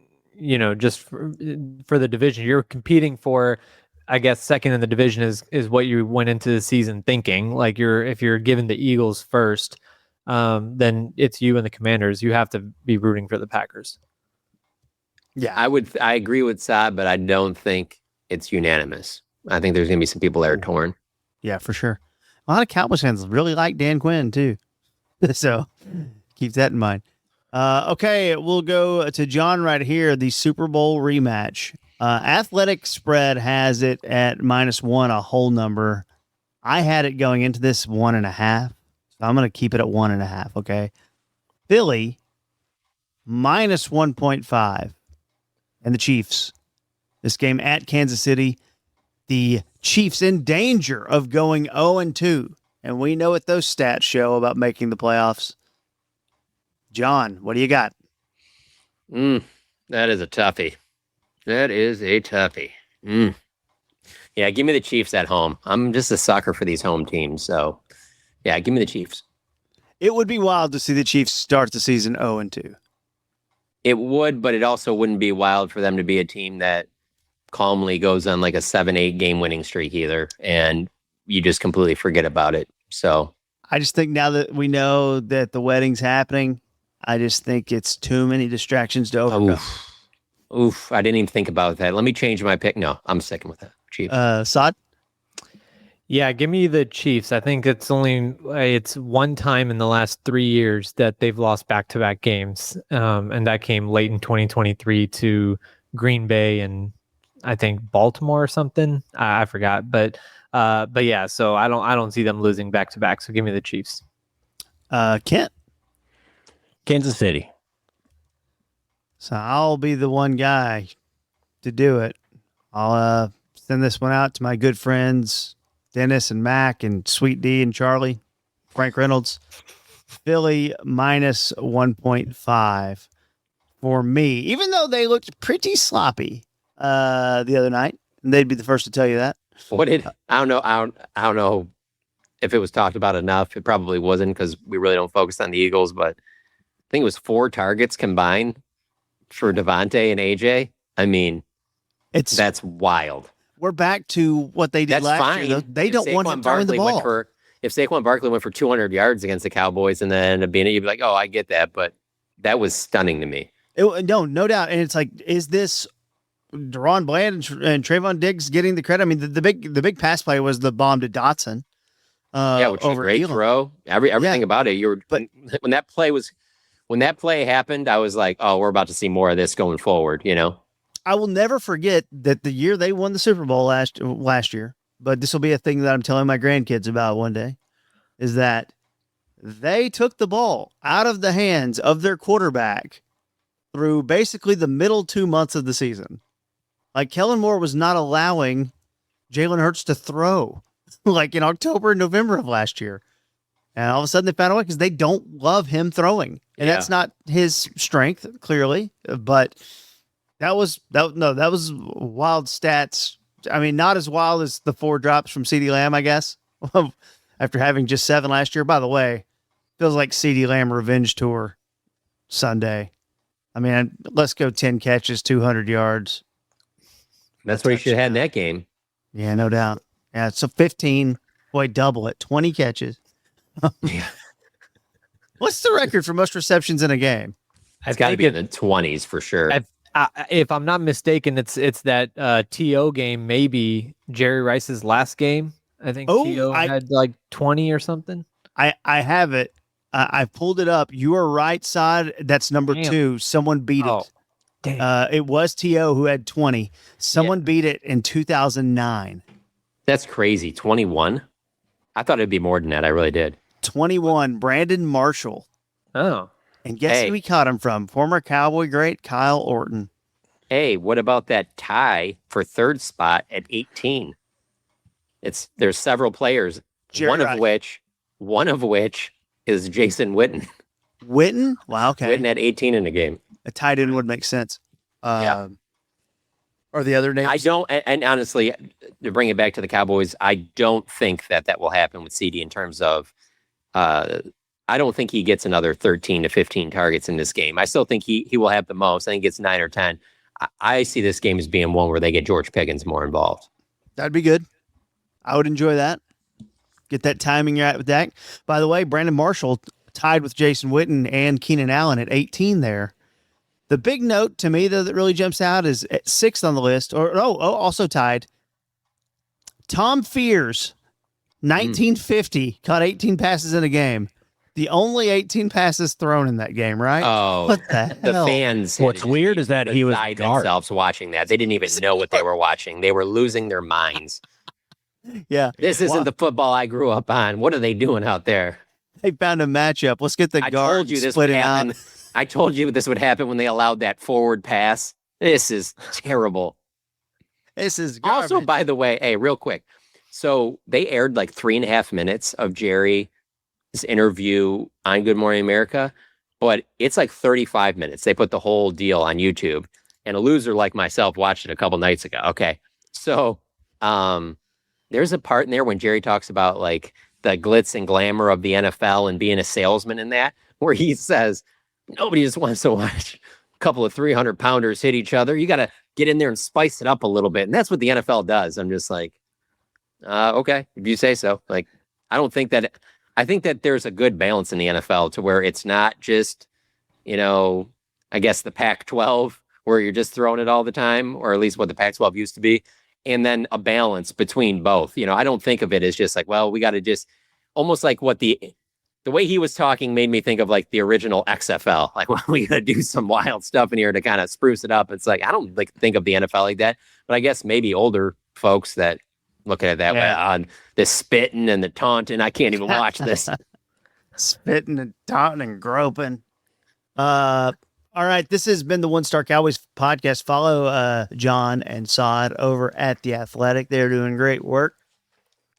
just for the division, you're competing for, I guess, second in the division is what you went into the season thinking. Like if you're giving the Eagles first, then it's you and the Commanders. You have to be rooting for the Packers. Yeah, I agree with Saad, but I don't think it's unanimous. I think there's going to be some people that are torn. Yeah, for sure. A lot of Cowboys fans really like Dan Quinn, too. So keep that in mind. Okay, we'll go to John right here, the Super Bowl rematch. Athletic Spread has it at -1, a whole number. I had it going into this 1.5, so I'm going to keep it at 1.5, okay? Philly, -1.5, and the Chiefs. This game at Kansas City, the Chiefs in danger of going 0-2, and we know what those stats show about making the playoffs. John, what do you got? That is a toughie. That is a toughie. Yeah, give me the Chiefs at home. I'm just a sucker for these home teams. So, yeah, give me the Chiefs. It would be wild to see the Chiefs start the season 0-2. It would, but it also wouldn't be wild for them to be a team that calmly goes on like a 7-8 game winning streak either, and you just completely forget about it. So I just think now that we know that the wedding's happening, I just think it's too many distractions to overcome. Oof, I didn't even think about that. Let me change my pick. No, I'm sticking with that. Chiefs. Saad? Yeah, give me the Chiefs. I think it's one time in the last 3 years that they've lost back-to-back games, and that came late in 2023 to Green Bay and I think Baltimore or something. I forgot, but yeah. So I don't see them losing back-to-back. So give me the Chiefs. Kent? Kansas City. So I'll be the one guy to do it. I'll send this one out to my good friends, Dennis and Mac and Sweet D and Charlie, Frank Reynolds. Philly -1.5 for me, even though they looked pretty sloppy the other night, and they'd be the first to tell you that. I don't know if it was talked about enough. It probably wasn't because we really don't focus on the Eagles, but I think it was 4 targets combined for Devontae and AJ. I mean, That's wild. We're back to what they did That's last fine. year. They If don't want him throwing the ball. If Saquon Barkley went for 200 yards against the Cowboys and then ended up being, you'd be like, oh, I get that, but that was stunning to me. No doubt. And it's like, is this Deron Bland and Trayvon Diggs getting the credit? I mean, the big pass play was the bomb to Dotson. Which was a great throw. Everything about it. When that play happened, I was like, oh, we're about to see more of this going forward. I will never forget that the year they won the Super Bowl last year, but this will be a thing that I'm telling my grandkids about one day, is that they took the ball out of the hands of their quarterback through basically the middle 2 months of the season. Like, Kellen Moore was not allowing Jalen Hurts to throw like in October and November of last year. And all of a sudden they found a way because they don't love him throwing. And that's not his strength, clearly, but that was wild stats. I mean, not as wild as the 4 drops from CeeDee Lamb, I guess, after having just 7 last year. By the way, feels like CeeDee Lamb revenge tour Sunday. I mean, let's go 10 catches, 200 yards. That's what he should have had in that game. Yeah, no doubt. Yeah, so 15, boy, double it, 20 catches. Yeah. What's the record for most receptions in a game? It's got to be in the 20s for sure. If I'm not mistaken, it's that TO game, maybe Jerry Rice's last game. I think TO had like 20 or something. I have it. I pulled it up. You are right, side. That's number 2. Someone beat it. Damn. It was TO who had 20. Someone beat it in 2009. That's crazy. 21? I thought it'd be more than that. I really did. 21, Brandon Marshall. Oh. And guess who we caught him from? Former Cowboy great Kyle Orton. Hey, what about that tie for 3rd spot at 18? There's several players, one of which is Jason Witten. Witten? Wow, okay. Witten at 18 in the game. A tight end would make sense. Or the other names? I don't, and honestly, to bring it back to the Cowboys, I don't think that will happen with CD in terms of, I don't think he gets another 13 to 15 targets in this game. I still think he will have the most. I think it's 9 or 10. I see this game as being one where they get George Pickens more involved. That'd be good. I would enjoy that. Get that timing right with that. By the way, Brandon Marshall tied with Jason Witten and Keenan Allen at 18 there. The big note to me, though, that really jumps out is at 6th on the list, also tied. Tom Fears, 1950, caught 18 passes in a game. The only 18 passes thrown in that game, right? Oh, what the hell? The fans. What's weird is that he was themselves watching that. They didn't even know what they were watching. They were losing their minds. Yeah. This isn't the football I grew up on. What are they doing out there? They found a matchup. Let's get the guard split out. I told you this would happen when they allowed that forward pass. This is terrible. This is garbage. Also, by the way, hey, real quick. So they aired like 3.5 minutes of Jerry's interview on Good Morning America, but it's like 35 minutes. They put the whole deal on YouTube, and a loser like myself watched it a couple nights ago. Okay. So there's a part in there when Jerry talks about like the glitz and glamour of the NFL and being a salesman in that, where he says, nobody just wants to watch a couple of 300-pounders hit each other. You got to get in there and spice it up a little bit. And that's what the NFL does. I'm just like, okay, if you say so. Like, I think that there's a good balance in the NFL to where it's not just, I guess the Pac-12 where you're just throwing it all the time, or at least what the Pac-12 used to be. And then a balance between both. I don't think of it as just like, well, we got to just almost like what the way he was talking made me think of like the original XFL. Like, well, we got to do some wild stuff in here to kind of spruce it up. It's like, I don't think of the NFL like that, but I guess maybe older folks that look at it that way on the spitting and the taunting. I can't even watch this. Spitting and taunting and groping. All right, this has been the One Star Cowboys podcast. Follow John and Sod over at The Athletic. They're doing great work.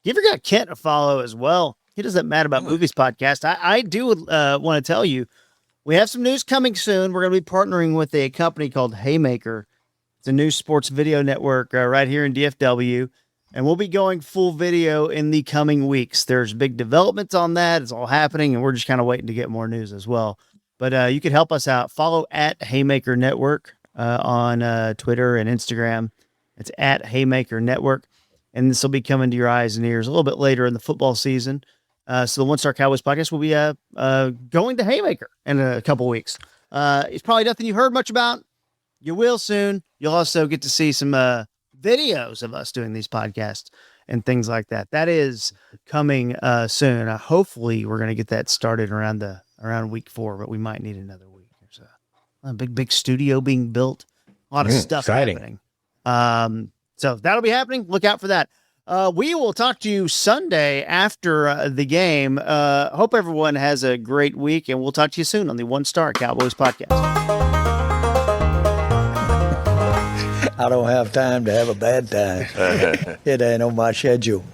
Give your guy Kent a follow as well. He does that Mad About Movies podcast. I do want to tell you, we have some news coming soon. We're going to be partnering with a company called Haymaker. It's a new sports video network right here in DFW. And we'll be going full video in the coming weeks. There's big developments on that. It's all happening, and we're just kind of waiting to get more news as well. But you could help us out. Follow at Haymaker Network on Twitter and Instagram. It's at Haymaker Network. And this will be coming to your eyes and ears a little bit later in the football season. So the One Star Cowboys podcast will be going to Haymaker in a couple weeks. It's probably nothing you heard much about. You will soon. You'll also get to see some videos of us doing these podcasts and things like that. That is coming soon. Hopefully, we're going to get that started around week 4, but we might need another week or so. A big studio being built. A lot of stuff happening. So that'll be happening. Look out for that. We will talk to you Sunday after the game. Hope everyone has a great week, and we'll talk to you soon on the One Star Cowboys podcast. I don't have time to have a bad time. It ain't on my schedule.